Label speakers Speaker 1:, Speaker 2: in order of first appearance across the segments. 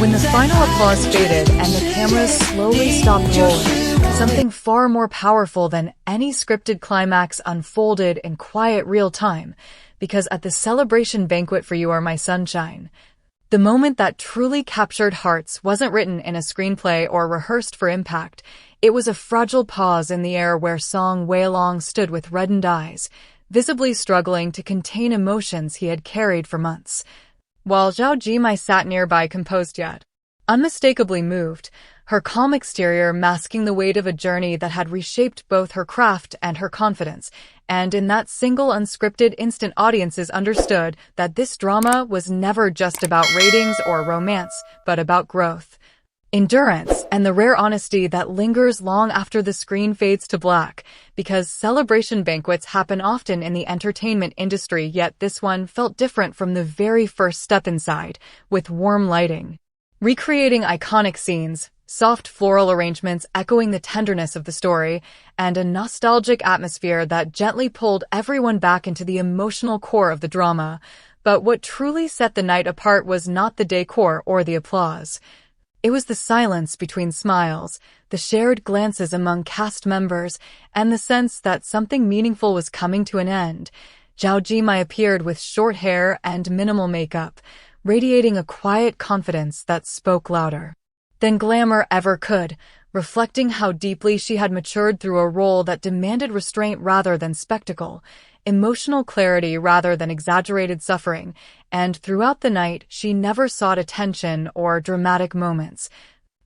Speaker 1: When the final applause faded and the cameras slowly stopped rolling, something far more powerful than any scripted climax unfolded in quiet real time, because at the celebration banquet for You Are My Sunshine, the moment that truly captured hearts wasn't written in a screenplay or rehearsed for impact. It was a fragile pause in the air where Song Weilong stood with reddened eyes, visibly struggling to contain emotions he had carried for months, while Zhao Jinmai sat nearby composed yet unmistakably moved, her calm exterior masking the weight of a journey that had reshaped both her craft and her confidence. And in that single unscripted instant, audiences understood that this drama was never just about ratings or romance, but about growth, endurance, and the rare honesty that lingers long after the screen fades to black. Because celebration banquets happen often in the entertainment industry, yet this one felt different from the very first step inside, with warm lighting recreating iconic scenes, soft floral arrangements echoing the tenderness of the story, and a nostalgic atmosphere that gently pulled everyone back into the emotional core of the drama. But what truly set the night apart was not the decor or the applause. It was the silence between smiles, the shared glances among cast members, and the sense that something meaningful was coming to an end. Zhao Jinmai appeared with short hair and minimal makeup, radiating a quiet confidence that spoke louder than glamour ever could, reflecting how deeply she had matured through a role that demanded restraint rather than spectacle, emotional clarity rather than exaggerated suffering. And throughout the night, she never sought attention or dramatic moments.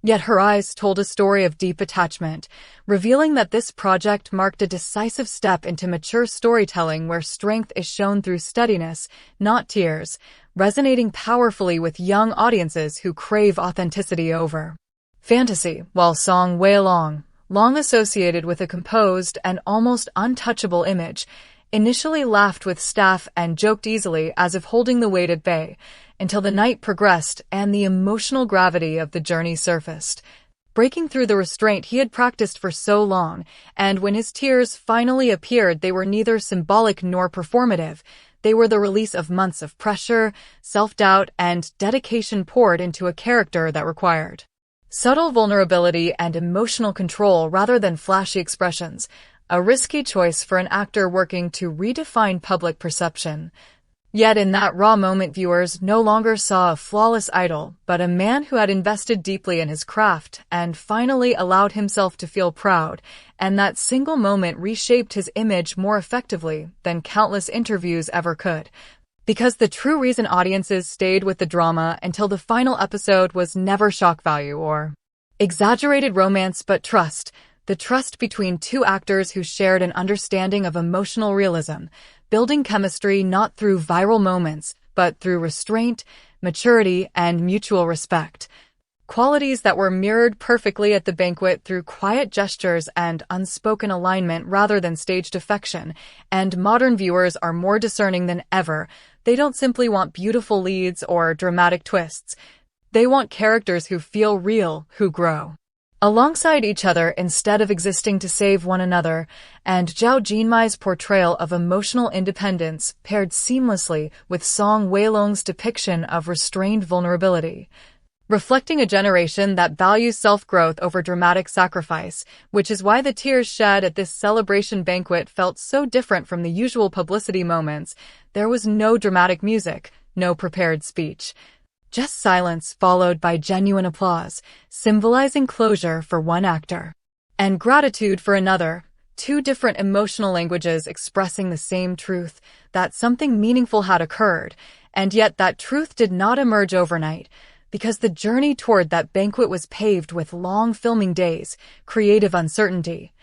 Speaker 1: Yet her eyes told a story of deep attachment, revealing that this project marked a decisive step into mature storytelling where strength is shown through steadiness, not tears, resonating powerfully with young audiences who crave authenticity over fantasy. While Song Weilong, long associated with a composed and almost untouchable image, initially laughed with staff and joked easily as if holding the weight at bay, until the night progressed and the emotional gravity of the journey surfaced, breaking through the restraint he had practiced for so long. And when his tears finally appeared, they were neither symbolic nor performative. They were the release of months of pressure, self-doubt, and dedication poured into a character that required subtle vulnerability and emotional control rather than flashy expressions, a risky choice for an actor working to redefine public perception. Yet in that raw moment, viewers no longer saw a flawless idol, but a man who had invested deeply in his craft and finally allowed himself to feel proud, and that single moment reshaped his image more effectively than countless interviews ever could. Because the true reason audiences stayed with the drama until the final episode was never shock value or exaggerated romance, but trust. The trust between two actors who shared an understanding of emotional realism, building chemistry not through viral moments, but through restraint, maturity, and mutual respect. Qualities that were mirrored perfectly at the banquet through quiet gestures and unspoken alignment rather than staged affection. And modern viewers are more discerning than ever. They don't simply want beautiful leads or dramatic twists. They want characters who feel real, who grow alongside each other instead of existing to save one another. And Zhao Jinmai's portrayal of emotional independence paired seamlessly with Song Weilong's depiction of restrained vulnerability, reflecting a generation that values self-growth over dramatic sacrifice, which is why the tears shed at this celebration banquet felt so different from the usual publicity moments. There was no dramatic music, no prepared speech. Just silence followed by genuine applause, symbolizing closure for one actor and gratitude for another, two different emotional languages expressing the same truth, that something meaningful had occurred. And yet that truth did not emerge overnight, because the journey toward that banquet was paved with long filming days, creative uncertainty,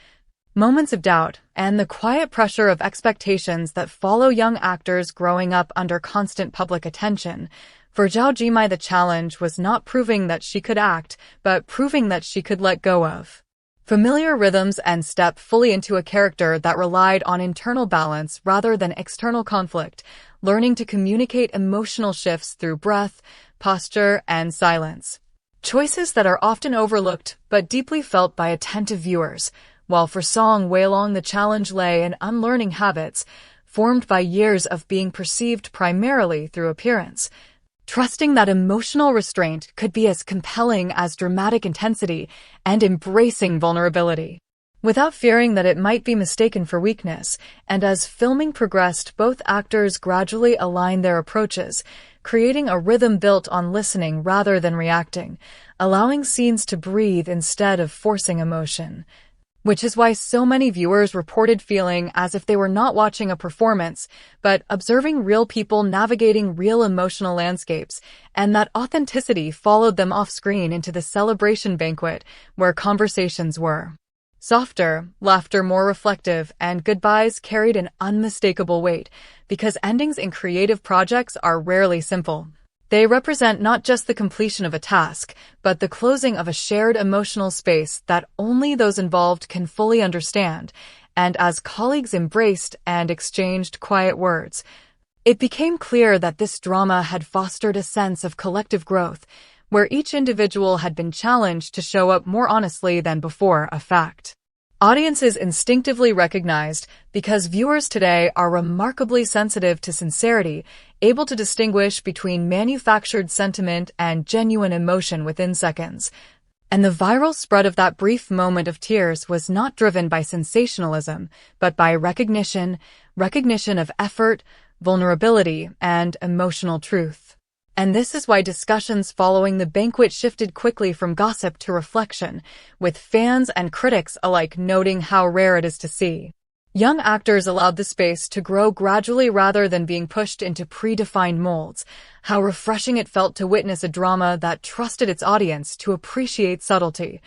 Speaker 1: moments of doubt, and the quiet pressure of expectations that follow young actors growing up under constant public attention. For Zhao Jinmai, the challenge was not proving that she could act, but proving that she could let go of familiar rhythms and step fully into a character that relied on internal balance rather than external conflict, learning to communicate emotional shifts through breath, posture, and silence. Choices that are often overlooked but deeply felt by attentive viewers. While for Song Weilong, the challenge lay in unlearning habits formed by years of being perceived primarily through appearance. trusting that emotional restraint could be as compelling as dramatic intensity and embracing vulnerability, without fearing that it might be mistaken for weakness. And as filming progressed, both actors gradually aligned their approaches, creating a rhythm built on listening rather than reacting, allowing scenes to breathe instead of forcing emotion. Which is why so many viewers reported feeling as if they were not watching a performance, but observing real people navigating real emotional landscapes, and that authenticity followed them off-screen into the celebration banquet, where conversations were softer, laughter more reflective, and goodbyes carried an unmistakable weight, because endings in creative projects are rarely simple. They represent not just the completion of a task, but the closing of a shared emotional space that only those involved can fully understand. And as colleagues embraced and exchanged quiet words, it became clear that this drama had fostered a sense of collective growth, where each individual had been challenged to show up more honestly than before, a fact audiences instinctively recognized, because viewers today are remarkably sensitive to sincerity, able to distinguish between manufactured sentiment and genuine emotion within seconds. And the viral spread of that brief moment of tears was not driven by sensationalism, but by recognition of effort, vulnerability, and emotional truth. And this is why discussions following the banquet shifted quickly from gossip to reflection, with fans and critics alike noting how rare it is to see young actors allowed the space to grow gradually rather than being pushed into predefined molds, how refreshing it felt to witness a drama that trusted its audience to appreciate subtlety,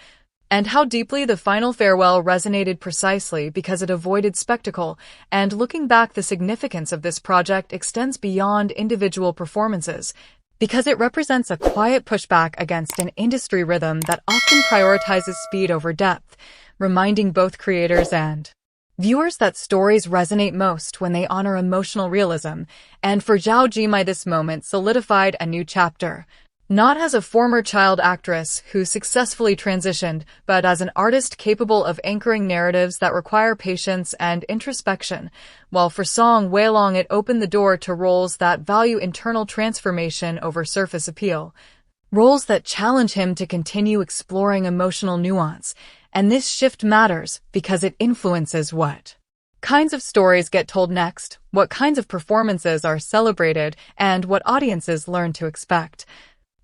Speaker 1: and how deeply the final farewell resonated precisely because it avoided spectacle. And looking back, the significance of this project extends beyond individual performances, because it represents a quiet pushback against an industry rhythm that often prioritizes speed over depth, reminding both creators and viewers that stories resonate most when they honor emotional realism. And for Zhao Jinmai, this moment solidified a new chapter, not as a former child actress who successfully transitioned, but as an artist capable of anchoring narratives that require patience and introspection, while for Song Weilong it opened the door to roles that value internal transformation over surface appeal, roles that challenge him to continue exploring emotional nuance. And this shift matters because it influences what kinds of stories get told next, what kinds of performances are celebrated, and what audiences learn to expect.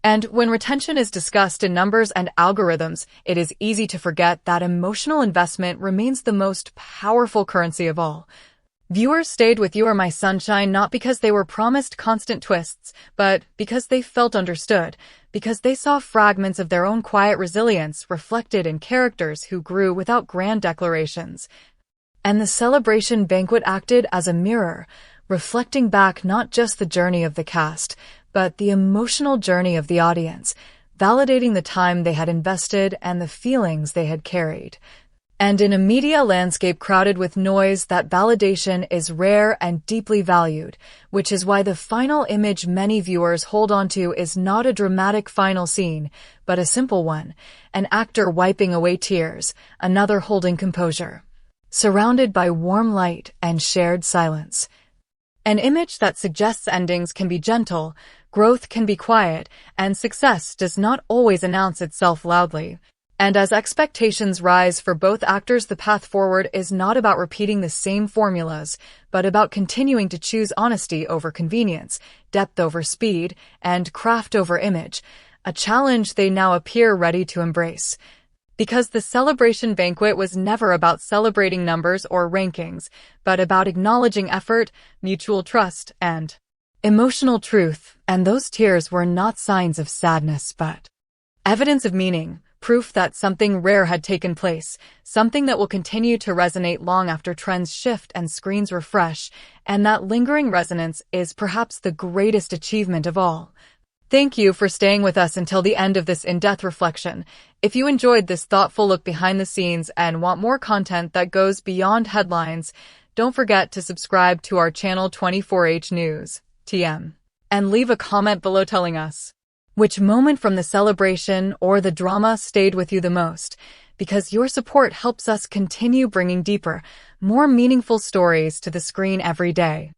Speaker 1: And when retention is discussed in numbers and algorithms, it is easy to forget that emotional investment remains the most powerful currency of all. Viewers stayed with You Are My Sunshine not because they were promised constant twists, but because they felt understood, because they saw fragments of their own quiet resilience reflected in characters who grew without grand declarations. And the celebration banquet acted as a mirror, reflecting back not just the journey of the cast, but the emotional journey of the audience, validating the time they had invested and the feelings they had carried. And in a media landscape crowded with noise, that validation is rare and deeply valued, which is why the final image many viewers hold onto is not a dramatic final scene, but a simple one, an actor wiping away tears, another holding composure, surrounded by warm light and shared silence. An image that suggests endings can be gentle, growth can be quiet, and success does not always announce itself loudly. And as expectations rise for both actors, the path forward is not about repeating the same formulas, but about continuing to choose honesty over convenience, depth over speed, and craft over image, a challenge they now appear ready to embrace. Because the celebration banquet was never about celebrating numbers or rankings, but about acknowledging effort, mutual trust, and emotional truth. And those tears were not signs of sadness, but evidence of meaning, proof that something rare had taken place, something that will continue to resonate long after trends shift and screens refresh. And that lingering resonance is perhaps the greatest achievement of all. Thank you for staying with us until the end of this in-depth reflection. If you enjoyed this thoughtful look behind the scenes and want more content that goes beyond headlines, don't forget to subscribe to our channel 24H News, TM, and leave a comment below telling us which moment from the celebration or the drama stayed with you the most, because your support helps us continue bringing deeper, more meaningful stories to the screen every day.